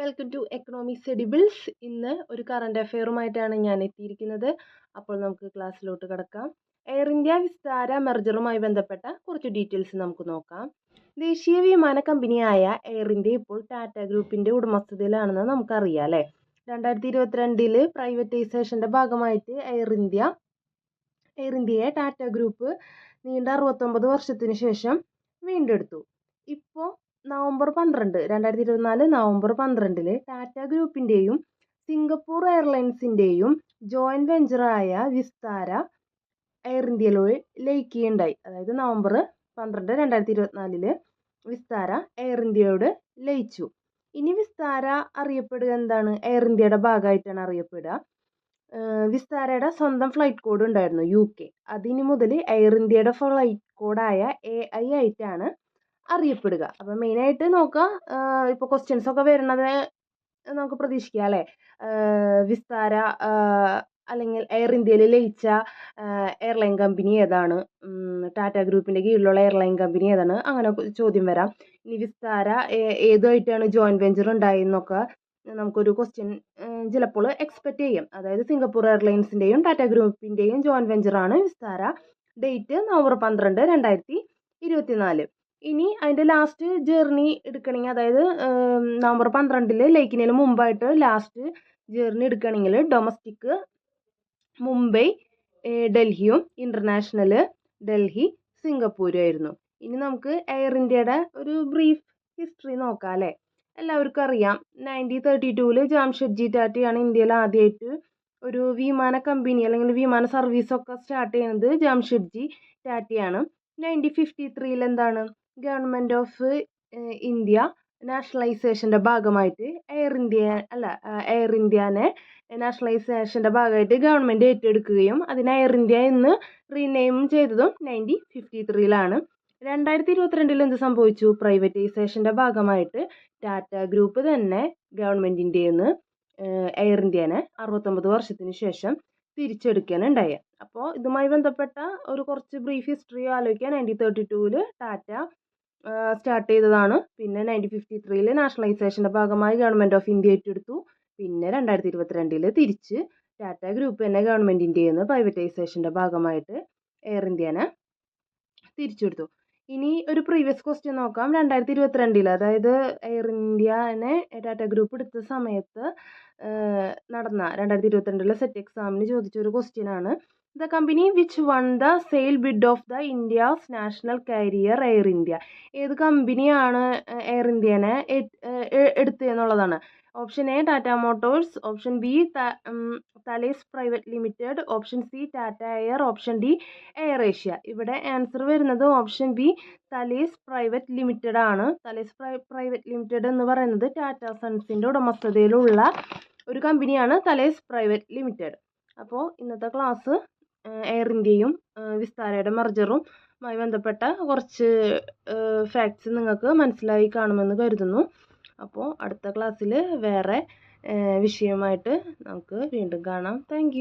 Welcome to economics എഡിബിൾസ്. ഇന്ന് ഒരു current അഫെയറുമായിട്ടാണ് ഞാൻ എത്തിയിരിക്കുന്നത്. അപ്പോൾ നമുക്ക് ക്ലാസ്സിലോട്ട് കിടക്കാം. എയർ ഇന്ത്യ വിസ്താര മെർജറുമായി ബന്ധപ്പെട്ട കുറച്ച് ഡീറ്റെയിൽസ് നമുക്ക് നോക്കാം. ദേശീയ വിമാന കമ്പനിയായ എയർ ഇന്ത്യ ഇപ്പോൾ ടാറ്റ ഗ്രൂപ്പിൻ്റെ ഉടമസ്ഥതയിലാണെന്ന് നമുക്കറിയാം അല്ലേ. 2022 പ്രൈവറ്റൈസേഷൻ്റെ ഭാഗമായിട്ട് എയർ ഇന്ത്യയെ ടാറ്റ ഗ്രൂപ്പ് നീണ്ട 69 വർഷത്തിന് ശേഷം വീണ്ടെടുത്തു. ഇപ്പോൾ നവംബർ 12, 2024 നവംബർ 12 ടാറ്റ ഗ്രൂപ്പിൻ്റെയും സിംഗപ്പൂർ എയർലൈൻസിൻ്റെയും ജോയിൻറ്റ് വെഞ്ചറായ വിസ്താര എയർ ഇന്ത്യയിലൂടെ ലയിക്കുകയുണ്ടായി. അതായത് നവംബർ 12, 2024 വിസ്താര എയർ ഇന്ത്യയോട് ലയിച്ചു. ഇനി വിസ്താര അറിയപ്പെടുക എന്താണ്? എയർ ഇന്ത്യയുടെ ഭാഗമായിട്ടാണ് അറിയപ്പെടുക. വിസ്താരയുടെ സ്വന്തം ഫ്ലൈറ്റ് കോഡ് ഉണ്ടായിരുന്നു UK. അതിന് മുതൽ എയർ ഇന്ത്യയുടെ ഫ്ലൈറ്റ് കോഡായ AI ആയിട്ടാണ് അറിയപ്പെടുക. അപ്പം മെയിനായിട്ട് നോക്കുക, ഇപ്പോൾ ക്വസ്റ്റ്യൻസ് ഒക്കെ വരുന്നത് നമുക്ക് പ്രതീക്ഷിക്കാം അല്ലേ. വിസ്താര അല്ലെങ്കിൽ എയർ ഇന്ത്യയിൽ ലയിച്ച എയർലൈൻ കമ്പനി ഏതാണ്, ടാറ്റ ഗ്രൂപ്പിൻ്റെ കീഴിലുള്ള എയർലൈൻ കമ്പനി ഏതാണ്, അങ്ങനെ ചോദ്യം വരാം. ഇനി വിസ്താര ഏതുമായിട്ടാണ് ജോയിൻറ്റ് വെഞ്ചർ ഉണ്ടായെന്നൊക്കെ നമുക്കൊരു ക്വസ്റ്റ്യൻ ചിലപ്പോൾ എക്സ്പെക്റ്റ് ചെയ്യാം. അതായത് സിംഗപ്പൂർ എയർലൈൻസിൻ്റെയും ടാറ്റ ഗ്രൂപ്പിൻ്റെയും ജോയിൻറ്റ് വെഞ്ചറാണ് വിസ്താര. Date November 12, 2024. ഇനി അതിൻ്റെ ലാസ്റ്റ് ജേർണി എടുക്കണമെങ്കിൽ, അതായത് നവംബർ 12 ലയിക്കുന്നതിന് മുമ്പായിട്ട് ലാസ്റ്റ് ജേർണി എടുക്കണമെങ്കിൽ ഡൊമസ്റ്റിക് മുംബൈ ഡൽഹിയും ഇൻ്റർനാഷണൽ ഡൽഹി സിംഗപ്പൂരും ആയിരുന്നു. ഇനി നമുക്ക് എയർ ഇന്ത്യയുടെ ഒരു ബ്രീഫ് ഹിസ്റ്ററി നോക്കാം അല്ലേ. എല്ലാവർക്കും അറിയാം, 1932 ജാംഷെഡ്ജി ടാറ്റയാണ് ഇന്ത്യയിൽ ആദ്യമായിട്ട് ഒരു വിമാന കമ്പനി അല്ലെങ്കിൽ വിമാന സർവീസൊക്കെ സ്റ്റാർട്ട് ചെയ്യുന്നത് ജാംഷെഡ്ജി ടാറ്റയാണ്. 1953 എന്താണ്, ഗവൺമെൻറ് ഓഫ് ഇന്ത്യ നാഷണലൈസേഷൻ്റെ ഭാഗമായിട്ട് എയർ ഇന്ത്യനെ നാഷണലൈസേഷൻ്റെ ഭാഗമായിട്ട് ഗവൺമെൻറ് ഏറ്റെടുക്കുകയും അതിനെ എയർ ഇന്ത്യ എന്ന് റീനെയിം ചെയ്തതും 1953. 2022 എന്ത് സംഭവിച്ചു? പ്രൈവറ്റൈസേഷൻ്റെ ഭാഗമായിട്ട് ടാറ്റ ഗ്രൂപ്പ് തന്നെ ഗവൺമെൻറ്റിൻ്റെ നിന്ന് എയർ ഇന്ത്യനെ 69 വർഷത്തിന് ശേഷം തിരിച്ചെടുക്കാനുണ്ടായി. അപ്പോൾ ഇതുമായി ബന്ധപ്പെട്ട ഒരു കുറച്ച് ബ്രീഫ് ഹിസ്റ്ററി ആലോചിക്കുക. 1932 ടാറ്റ സ്റ്റാർട്ട് ചെയ്തതാണ്. പിന്നെ 1953 നാഷണലൈസേഷൻ്റെ ഭാഗമായി ഗവൺമെൻറ് ഓഫ് ഇന്ത്യ ഏറ്റെടുത്തു. പിന്നെ 2022 തിരിച്ച് ടാറ്റ ഗ്രൂപ്പ് തന്നെ ഗവൺമെൻറ്റിൻ്റെ നിന്ന് പ്രൈവറ്റൈസേഷൻ്റെ ഭാഗമായിട്ട് എയർ ഇന്ത്യനെ തിരിച്ചെടുത്തു. ഇനി ഒരു പ്രീവിയസ് ക്വസ്റ്റ്യൻ നോക്കാം. 2022 അതായത് എയർ ഇന്ത്യനെ ടാറ്റ ഗ്രൂപ്പ് എടുത്ത സമയത്ത് നടന്ന 2022 സെറ്റ് എക്സാമിന് ചോദിച്ച ഒരു ക്വസ്റ്റ്യൻ ആണ്. The company which won the sale bid of the India's national carrier Air India. ഏത് കമ്പനിയാണ് എയർ ഇന്ത്യനെ എടുത്തത് എന്നുള്ളതാണ്. Option A Tata Motors, option B Thales private limited, option C Tata Air, option D Air Asia. ഇവിടെ answer വരുന്നത് option B Thales private limited ആണ്. Thales private limited എന്ന് പറയുന്നത് ടാറ്റ സൺസിൻ്റെ ഉടമസ്ഥതയിലുള്ള ഒരു കമ്പനിയാണ് തലേസ് പ്രൈവറ്റ് ലിമിറ്റഡ്. അപ്പോൾ ഇന്നത്തെ ക്ലാസ് എയർ ഇന്ത്യയും വിസ്താരയുടെ മെർജറുമായി ബന്ധപ്പെട്ട കുറച്ച് ഫാക്ട്സ് നിങ്ങൾക്ക് മനസ്സിലായി കാണുമെന്ന് കരുതുന്നു. അപ്പോൾ അടുത്ത ക്ലാസ്സിൽ വേറെ വിഷയമായിട്ട് നമുക്ക് വീണ്ടും കാണാം. താങ്ക്